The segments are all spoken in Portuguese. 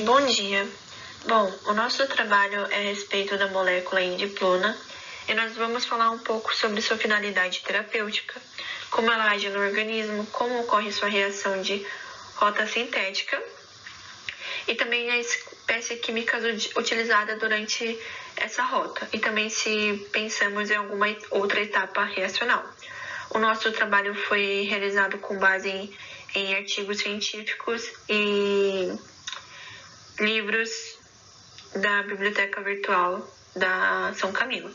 Bom dia. Bom, o nosso trabalho é a respeito da molécula indiplona e nós vamos falar um pouco sobre sua finalidade terapêutica, como ela age no organismo, como ocorre sua reação de rota sintética e também a espécie química utilizada durante essa rota e também se pensamos em alguma outra etapa reacional. O nosso trabalho foi realizado com base em artigos científicos e livros da Biblioteca Virtual da São Camilo.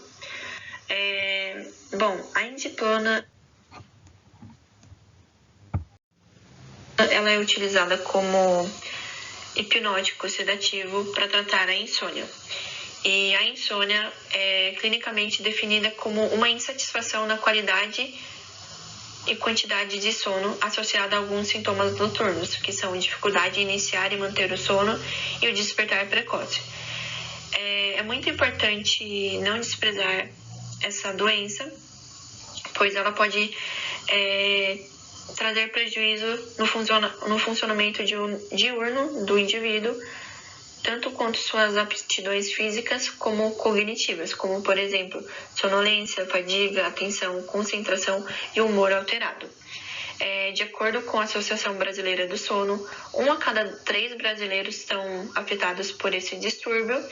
A indiplona ela é utilizada como hipnótico sedativo para tratar a insônia. E a insônia é clinicamente definida como uma insatisfação na qualidade e quantidade de sono associada a alguns sintomas noturnos, que são dificuldade em iniciar e manter o sono e o despertar precoce. É muito importante não desprezar essa doença, pois ela pode trazer prejuízo no funcionamento diurno do indivíduo, tanto quanto suas aptidões físicas como cognitivas, como, por exemplo, sonolência, fadiga, atenção, concentração e humor alterado. De acordo com a Associação Brasileira do Sono, 1 a cada 3 brasileiros estão afetados por esse distúrbio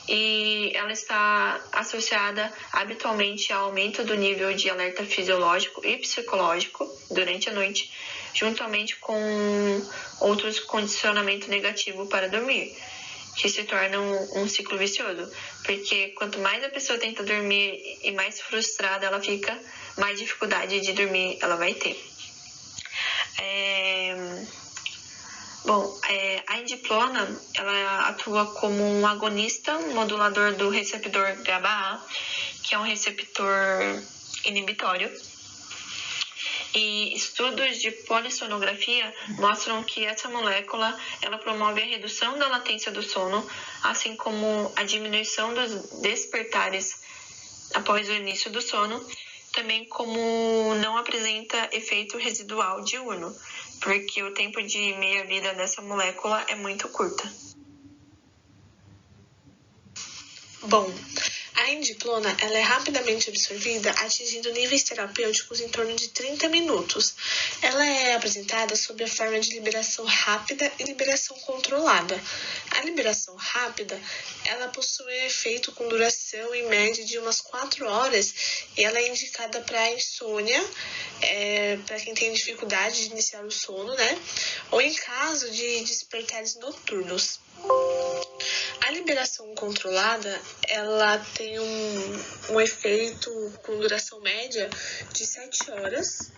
e ela está associada habitualmente ao aumento do nível de alerta fisiológico e psicológico durante a noite, juntamente com outros condicionamentos negativos para dormir, que se torna um ciclo vicioso, porque quanto mais a pessoa tenta dormir e mais frustrada ela fica, mais dificuldade de dormir ela vai ter. A indiplona ela atua como um agonista modulador do receptor GABA-A, que é um receptor inibitório. E estudos de polissonografia mostram que essa molécula ela promove a redução da latência do sono, assim como a diminuição dos despertares após o início do sono, também como não apresenta efeito residual diurno, porque o tempo de meia-vida dessa molécula é muito curta. Bom, a indiplona ela é rapidamente absorvida, atingindo níveis terapêuticos em torno de 30 minutos. Ela é apresentada sob a forma de liberação rápida e liberação controlada. A liberação rápida ela possui efeito com duração em média de umas 4 horas e ela é indicada para insônia, para quem tem dificuldade de iniciar o sono, ou em caso de despertares noturnos. A liberação controlada, ela tem um efeito com duração média de 7 horas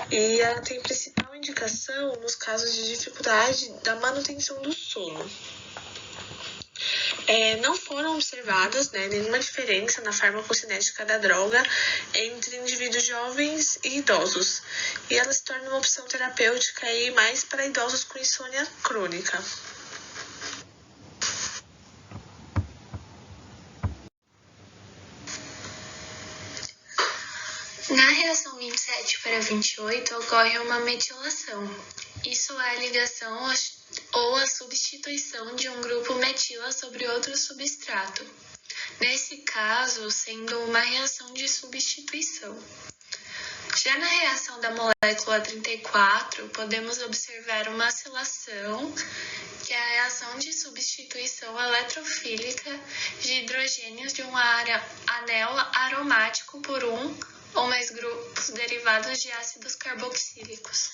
e ela tem principal indicação nos casos de dificuldade da manutenção do sono. Não foram observadas nenhuma diferença na farmacocinética da droga entre indivíduos jovens e idosos, e ela se torna uma opção terapêutica mais para idosos com insônia crônica. Na reação 27 para 28 ocorre uma metilação. Isso é a ligação ou a substituição de um grupo metila sobre outro substrato. Nesse caso, sendo uma reação de substituição. Já na reação da molécula 34, podemos observar uma acilação, que é a reação de substituição eletrofílica de hidrogênios de um anel aromático por um ou mais grupos derivados de ácidos carboxílicos.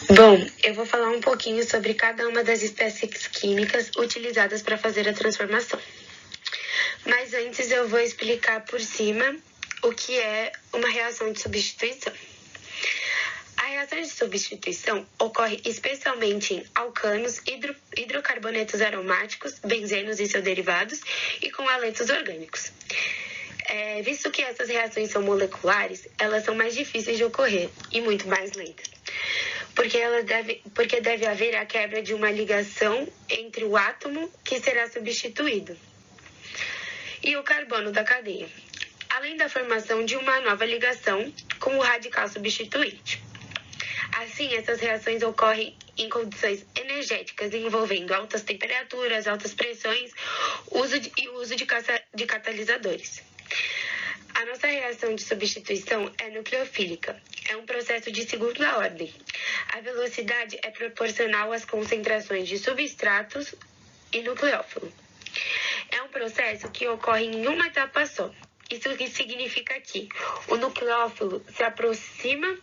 Bom, eu vou falar um pouquinho sobre cada uma das espécies químicas utilizadas para fazer a transformação. Mas antes eu vou explicar por cima o que é uma reação de substituição. A reação de substituição ocorre especialmente em alcanos, hidrocarbonetos aromáticos, benzenos e seus derivados e com haletos orgânicos. Visto que essas reações são moleculares, elas são mais difíceis de ocorrer e muito mais lentas, porque deve haver a quebra de uma ligação entre o átomo que será substituído e o carbono da cadeia. além da formação de uma nova ligação com o radical substituinte. Assim, essas reações ocorrem em condições energéticas envolvendo altas temperaturas, altas pressões e o uso de catalisadores. A nossa reação de substituição é nucleofílica. É um processo de segunda ordem. A velocidade é proporcional às concentrações de substratos e nucleófilo. É um processo que ocorre em uma etapa só. Isso significa que o nucleófilo se aproxima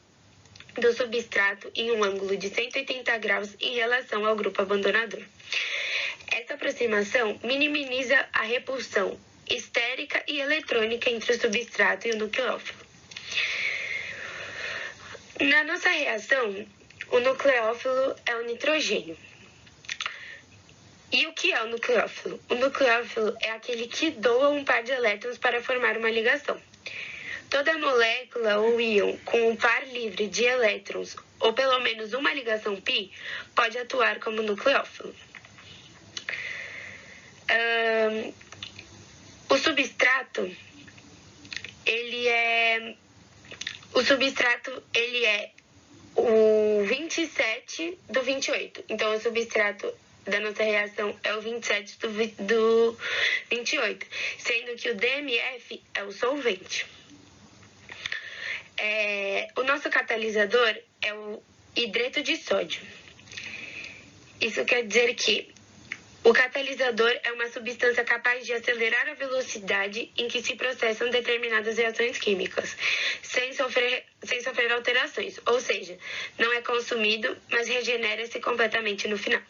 do substrato em um ângulo de 180 graus em relação ao grupo abandonador. Essa aproximação minimiza a repulsão estérica e eletrônica entre o substrato e o nucleófilo. Na nossa reação, o nucleófilo é o nitrogênio. E o que é o nucleófilo? O nucleófilo é aquele que doa um par de elétrons para formar uma ligação. Toda molécula ou íon com um par livre de elétrons, ou pelo menos uma ligação π, pode atuar como nucleófilo. O substrato, ele é o 27 do 28. Então, o substrato da nossa reação é o 27 do 28, sendo que o DMF é o solvente. O nosso catalisador é o hidreto de sódio. Isso quer dizer que o catalisador é uma substância capaz de acelerar a velocidade em que se processam determinadas reações químicas, sem sofrer alterações, ou seja, não é consumido, mas regenera-se completamente no final.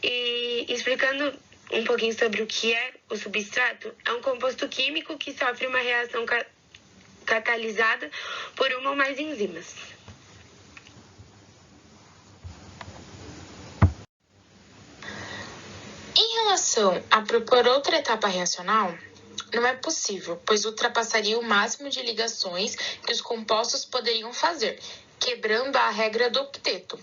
E explicando um pouquinho sobre o que é o substrato, é um composto químico que sofre uma reação catalisada por uma ou mais enzimas. Em relação a propor outra etapa reacional, não é possível, pois ultrapassaria o máximo de ligações que os compostos poderiam fazer, quebrando a regra do octeto.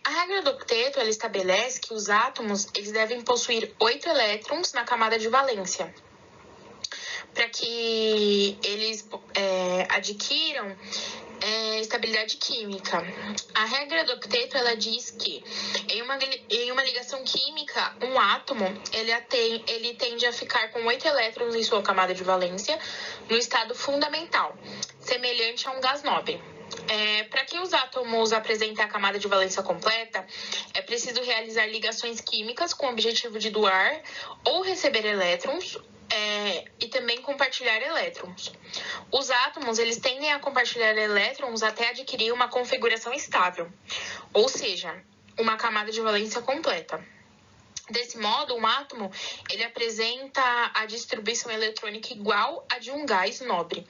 A regra do octeto ela estabelece que os átomos eles devem possuir 8 elétrons na camada de valência, para que eles adquiram estabilidade química. A regra do octeto ela diz que em uma ligação química, um átomo ele tende a ficar com 8 elétrons em sua camada de valência no estado fundamental, semelhante a um gás nobre. Para que os átomos apresentem a camada de valência completa, é preciso realizar ligações químicas com o objetivo de doar ou receber elétrons, e também compartilhar elétrons. Os átomos eles tendem a compartilhar elétrons até adquirir uma configuração estável, ou seja, uma camada de valência completa. Desse modo, um átomo ele apresenta a distribuição eletrônica igual a de um gás nobre,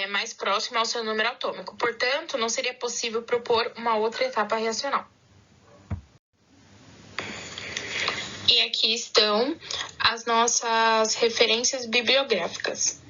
mais próximo ao seu número atômico. Portanto, não seria possível propor uma outra etapa reacional. E aqui estão as nossas referências bibliográficas.